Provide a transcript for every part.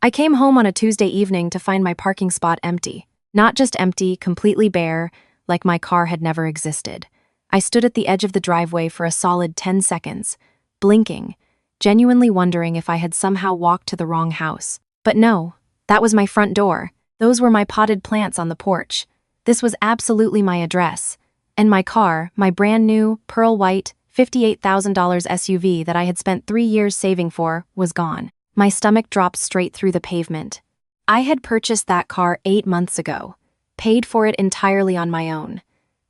I came home on a Tuesday evening to find my parking spot empty. Not just empty, completely bare, like my car had never existed. I stood at the edge of the driveway for a solid 10 seconds, blinking, genuinely wondering if I had somehow walked to the wrong house. But no, that was my front door. Those were my potted plants on the porch. This was absolutely my address. And my car, my brand new, pearl white, $58,000 SUV that I had spent 3 years saving for, was gone. My stomach dropped straight through the pavement. I had purchased that car 8 months ago, paid for it entirely on my own.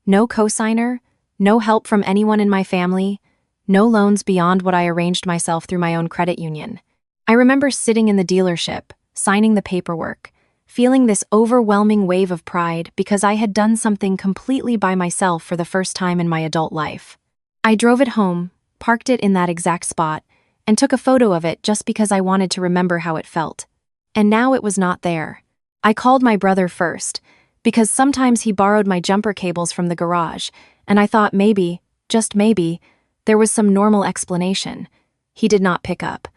No cosigner, no help from anyone in my family, no loans beyond what I arranged myself through my own credit union. I remember sitting in the dealership, signing the paperwork, feeling this overwhelming wave of pride because I had done something completely by myself for the first time in my adult life. I drove it home, parked it in that exact spot, and took a photo of it just because I wanted to remember how it felt. And now it was not there. I called my brother first, because sometimes he borrowed my jumper cables from the garage, and I thought maybe, just maybe, there was some normal explanation. He did not pick up.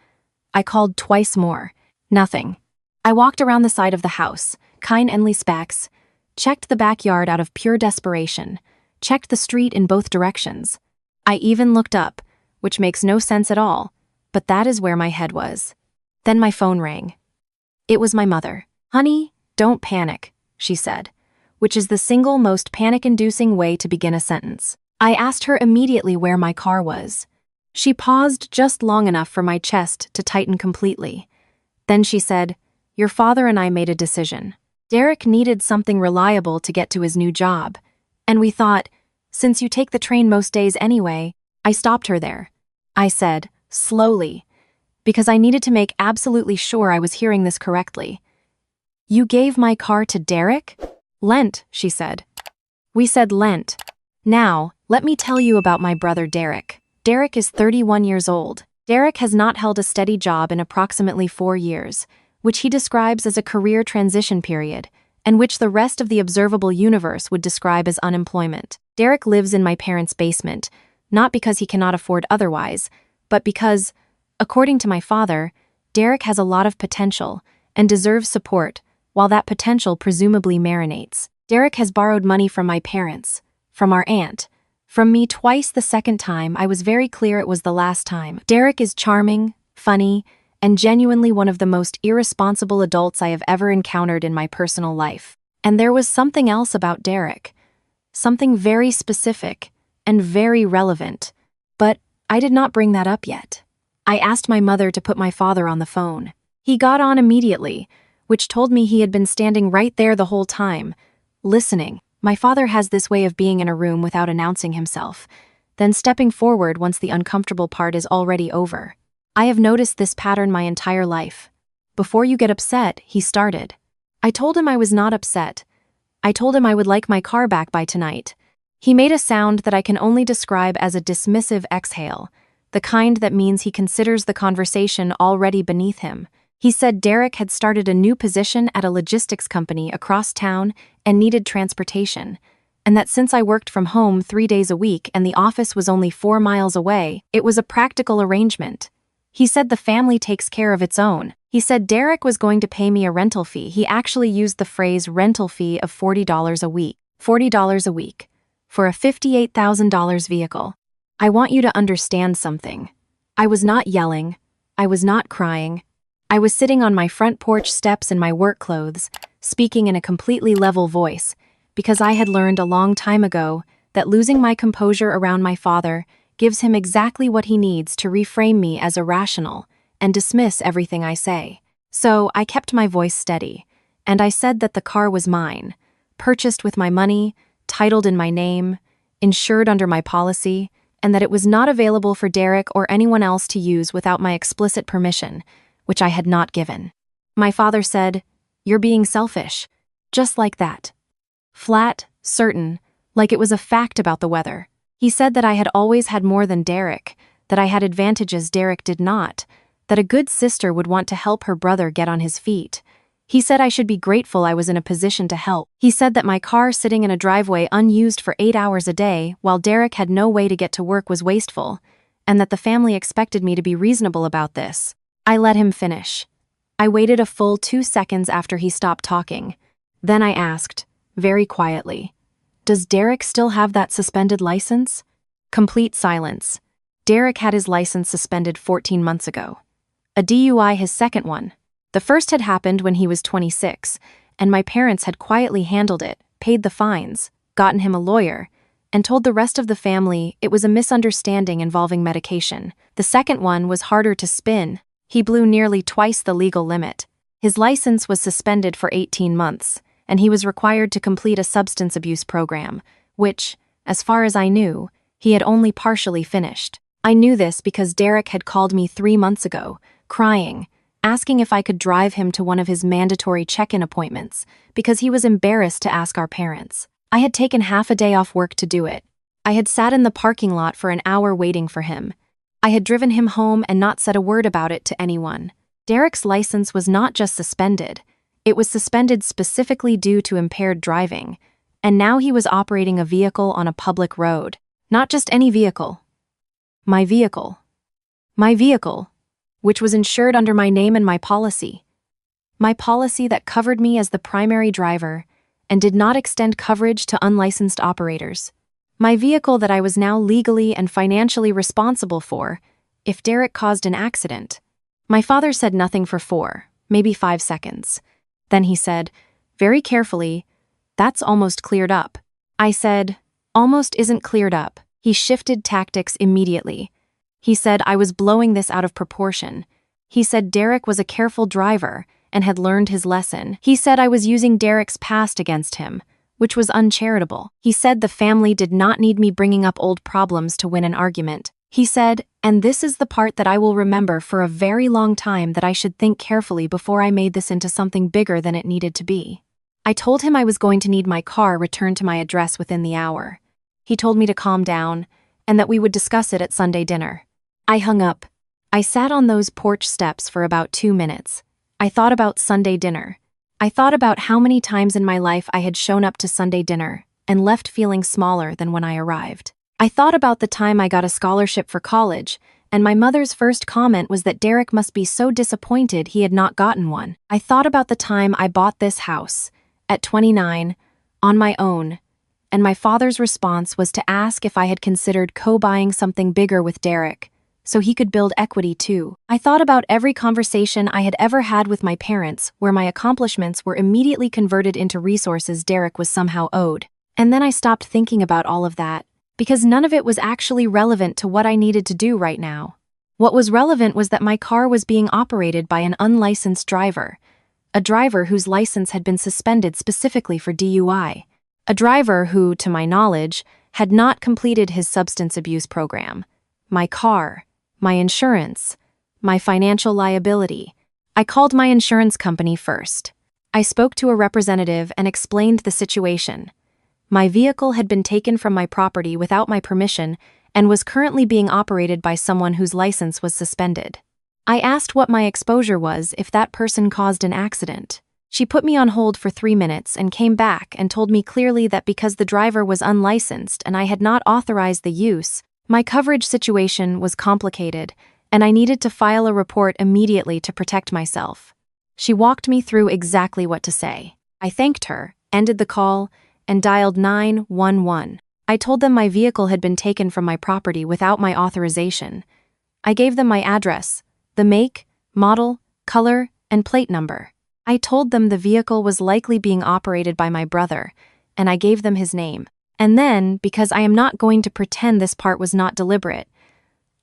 I called twice more. Nothing. I walked around the side of the house, kein Enley checked the backyard out of pure desperation, checked the street in both directions. I even looked up, which makes no sense at all, but that is where my head was. Then my phone rang. It was my mother. "Honey, don't panic," she said, which is the single most panic-inducing way to begin a sentence. I asked her immediately where my car was. She paused just long enough for my chest to tighten completely. Then she said, "Your father and I made a decision. Derek needed something reliable to get to his new job, and we thought, since you take the train most days anyway." I stopped her there. I said, slowly, because I needed to make absolutely sure I was hearing this correctly. "You gave my car to Derek?" "Lent," she said. "We said lent. Now, let me tell you about my brother Derek. Derek is 31 years old. Derek has not held a steady job in approximately 4 years, which he describes as a career transition period, and which the rest of the observable universe would describe as unemployment. Derek lives in my parents' basement, not because he cannot afford otherwise, but because, according to my father, Derek has a lot of potential and deserves support, while that potential presumably marinates. Derek has borrowed money from my parents, from our aunt, from me twice. The second time, I was very clear it was the last time. Derek is charming, funny, and genuinely one of the most irresponsible adults I have ever encountered in my personal life. And there was something else about Derek, something very specific and very relevant, but I did not bring that up yet. I asked my mother to put my father on the phone. He got on immediately, which told me he had been standing right there the whole time, listening. My father has this way of being in a room without announcing himself, then stepping forward once the uncomfortable part is already over. I have noticed this pattern my entire life. "Before you get upset," he started. I told him I was not upset. I told him I would like my car back by tonight. He made a sound that I can only describe as a dismissive exhale, the kind that means he considers the conversation already beneath him. He said Derek had started a new position at a logistics company across town and needed transportation, and that since I worked from home 3 days a week and the office was only 4 miles away, it was a practical arrangement. He said the family takes care of its own. He said Derek was going to pay me a rental fee. He actually used the phrase rental fee of $40 a week. $40 a week. For a $58,000 vehicle. I want you to understand something. I was not yelling. I was not crying. I was sitting on my front porch steps in my work clothes, speaking in a completely level voice, because I had learned a long time ago that losing my composure around my father gives him exactly what he needs to reframe me as irrational and dismiss everything I say. So I kept my voice steady, and I said that the car was mine, purchased with my money, titled in my name, insured under my policy, and that it was not available for Derek or anyone else to use without my explicit permission, which I had not given. My father said, "You're being selfish." Just like that. Flat, certain, like it was a fact about the weather. He said that I had always had more than Derek, that I had advantages Derek did not, that a good sister would want to help her brother get on his feet. He said I should be grateful I was in a position to help. He said that my car sitting in a driveway unused for 8 hours a day while Derek had no way to get to work was wasteful, and that the family expected me to be reasonable about this. I let him finish. I waited a full 2 seconds after he stopped talking. Then I asked, very quietly, "Does Derek still have that suspended license?" Complete silence. Derek had his license suspended 14 months ago. A DUI, his second one. The first had happened when he was 26, and my parents had quietly handled it, paid the fines, gotten him a lawyer, and told the rest of the family it was a misunderstanding involving medication. The second one was harder to spin. He blew nearly twice the legal limit. His license was suspended for 18 months, and he was required to complete a substance abuse program, which, as far as I knew, he had only partially finished. I knew this because Derek had called me 3 months ago, crying, asking if I could drive him to one of his mandatory check-in appointments because he was embarrassed to ask our parents. I had taken half a day off work to do it. I had sat in the parking lot for an hour waiting for him. I had driven him home and not said a word about it to anyone. Derek's license was not just suspended, it was suspended specifically due to impaired driving, and now he was operating a vehicle on a public road. Not just any vehicle. My vehicle. My vehicle, which was insured under my name and my policy. My policy that covered me as the primary driver and did not extend coverage to unlicensed operators. My vehicle that I was now legally and financially responsible for if Derek caused an accident. My father said nothing for 4, maybe 5 seconds. Then he said, very carefully, "That's almost cleared up." I said, "Almost isn't cleared up." He shifted tactics immediately. He said I was blowing this out of proportion. He said Derek was a careful driver and had learned his lesson. He said I was using Derek's past against him, which was uncharitable. He said the family did not need me bringing up old problems to win an argument. He said, and this is the part that I will remember for a very long time, that I should think carefully before I made this into something bigger than it needed to be. I told him I was going to need my car returned to my address within the hour. He told me to calm down and that we would discuss it at Sunday dinner. I hung up. I sat on those porch steps for about 2 minutes. I thought about Sunday dinner. I thought about how many times in my life I had shown up to Sunday dinner and left feeling smaller than when I arrived. I thought about the time I got a scholarship for college, and my mother's first comment was that Derek must be so disappointed he had not gotten one. I thought about the time I bought this house, at 29, on my own, and my father's response was to ask if I had considered co-buying something bigger with Derek, so he could build equity too. I thought about every conversation I had ever had with my parents where my accomplishments were immediately converted into resources Derek was somehow owed. And then I stopped thinking about all of that, because none of it was actually relevant to what I needed to do right now. What was relevant was that my car was being operated by an unlicensed driver, a driver whose license had been suspended specifically for DUI, a driver who, to my knowledge, had not completed his substance abuse program. My car, my insurance, my financial liability. I called my insurance company first. I spoke to a representative and explained the situation. My vehicle had been taken from my property without my permission and was currently being operated by someone whose license was suspended. I asked what my exposure was if that person caused an accident. She put me on hold for 3 minutes and came back and told me clearly that because the driver was unlicensed and I had not authorized the use, my coverage situation was complicated and I needed to file a report immediately to protect myself. She walked me through exactly what to say. I thanked her, ended the call, and dialed 911. I told them my vehicle had been taken from my property without my authorization. I gave them my address, the make, model, color, and plate number. I told them the vehicle was likely being operated by my brother, and I gave them his name. And then, because I am not going to pretend this part was not deliberate,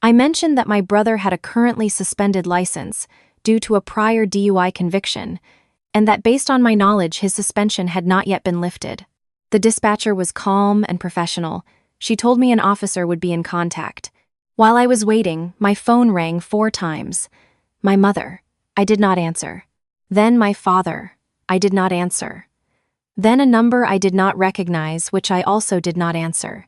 I mentioned that my brother had a currently suspended license due to a prior DUI conviction, and that based on my knowledge his suspension had not yet been lifted. The dispatcher was calm and professional. She told me an officer would be in contact. While I was waiting, my phone rang 4 times. My mother. I did not answer. Then my father. I did not answer. Then a number I did not recognize, which I also did not answer.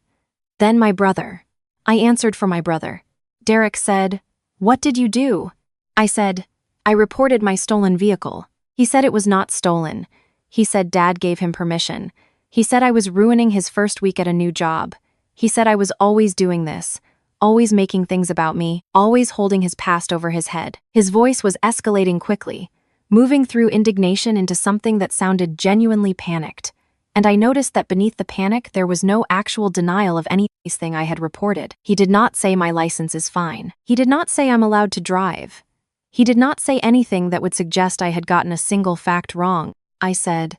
Then my brother. I answered for my brother. Derek said, "What did you do?" I said, "I reported my stolen vehicle." He said it was not stolen. He said Dad gave him permission. He said I was ruining his first week at a new job. He said I was always doing this, always making things about me, always holding his past over his head. His voice was escalating quickly. moving through indignation into something that sounded genuinely panicked. And I noticed that beneath the panic there was no actual denial of anything I had reported. He did not say my license is fine. He did not say I'm allowed to drive. He did not say anything that would suggest I had gotten a single fact wrong. I said,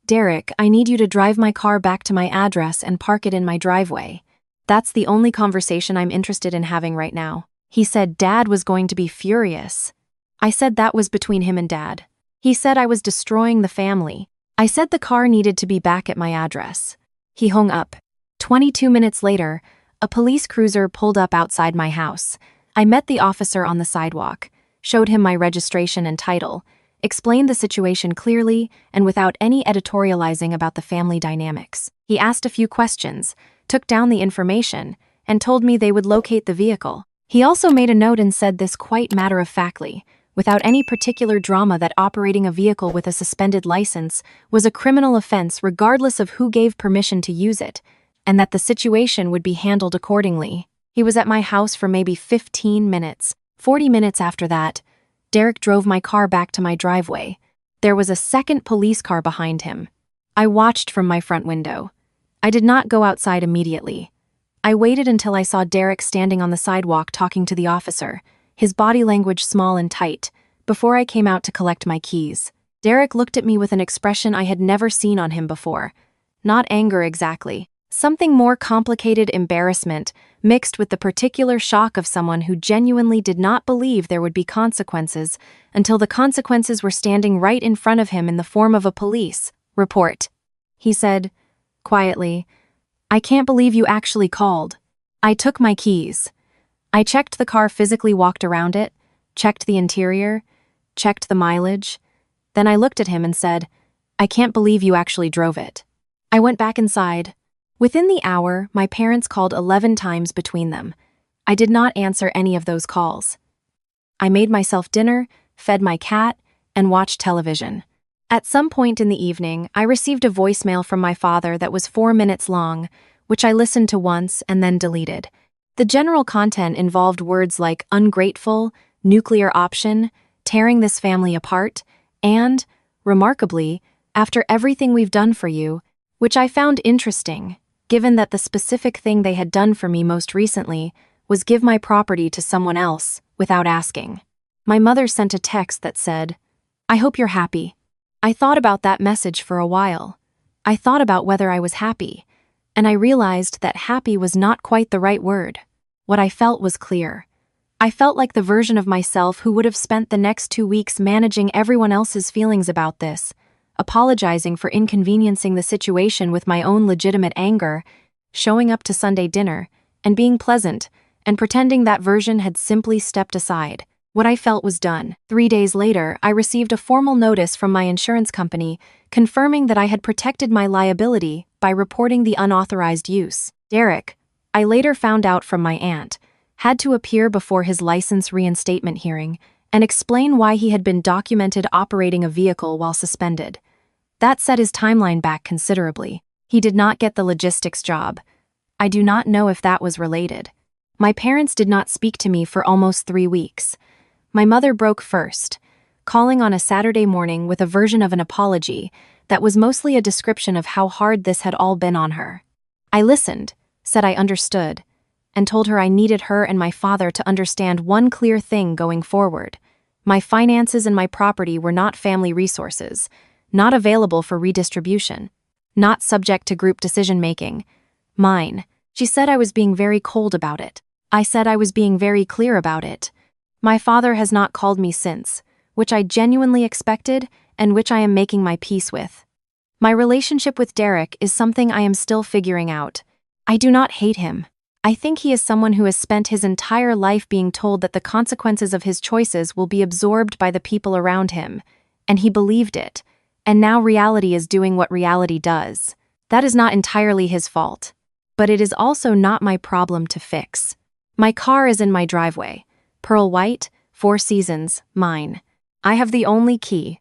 "Derek, I need you to drive my car back to my address and park it in my driveway. That's the only conversation I'm interested in having right now." He said Dad was going to be furious. I said that was between him and Dad. He said I was destroying the family. I said the car needed to be back at my address. He hung up. 22 minutes later, a police cruiser pulled up outside my house. I met the officer on the sidewalk, showed him my registration and title, explained the situation clearly and without any editorializing about the family dynamics. He asked a few questions, took down the information, and told me they would locate the vehicle. He also made a note and said this quite matter-of-factly, without any particular drama, that operating a vehicle with a suspended license was a criminal offense regardless of who gave permission to use it, and that the situation would be handled accordingly. He was at my house for maybe 15 minutes. 40 minutes after that, Derek drove my car back to my driveway. There was a second police car behind him. I watched from my front window. I did not go outside immediately. I waited until I saw Derek standing on the sidewalk talking to the officer, his body language small and tight, before I came out to collect my keys. Derek looked at me with an expression I had never seen on him before. Not anger exactly. Something more complicated: embarrassment, mixed with the particular shock of someone who genuinely did not believe there would be consequences until the consequences were standing right in front of him in the form of a police report. He said, quietly, "I can't believe you actually called." I took my keys. I checked the car, physically walked around it, checked the interior, checked the mileage. Then I looked at him and said, "I can't believe you actually drove it." I went back inside. Within the hour, my parents called 11 times between them. I did not answer any of those calls. I made myself dinner, fed my cat, and watched television. At some point in the evening, I received a voicemail from my father that was 4 minutes long, which I listened to once and then deleted. The general content involved words like ungrateful, nuclear option, tearing this family apart, and, remarkably, after everything we've done for you, which I found interesting, given that the specific thing they had done for me most recently was give my property to someone else without asking. My mother sent a text that said, "I hope you're happy." I thought about that message for a while. I thought about whether I was happy, and I realized that happy was not quite the right word. What I felt was clear. I felt like the version of myself who would have spent the next 2 weeks managing everyone else's feelings about this, apologizing for inconveniencing the situation with my own legitimate anger, showing up to Sunday dinner, and being pleasant, and pretending that version had simply stepped aside. What I felt was done. 3 days later, I received a formal notice from my insurance company confirming that I had protected my liability by reporting the unauthorized use. Derek, I later found out from my aunt, had to appear before his license reinstatement hearing and explain why he had been documented operating a vehicle while suspended. That set his timeline back considerably. He did not get the logistics job. I do not know if that was related. My parents did not speak to me for almost 3 weeks. My mother broke first, calling on a Saturday morning with a version of an apology that was mostly a description of how hard this had all been on her. I listened, said I understood, and told her I needed her and my father to understand one clear thing going forward. My finances and my property were not family resources, not available for redistribution, not subject to group decision-making. Mine. She said I was being very cold about it. I said I was being very clear about it. My father has not called me since, which I genuinely expected and which I am making my peace with. My relationship with Derek is something I am still figuring out. I do not hate him. I think he is someone who has spent his entire life being told that the consequences of his choices will be absorbed by the people around him, and he believed it, and now reality is doing what reality does. That is not entirely his fault, but it is also not my problem to fix. My car is in my driveway. Pearl white, 4 Seasons, mine. I have the only key,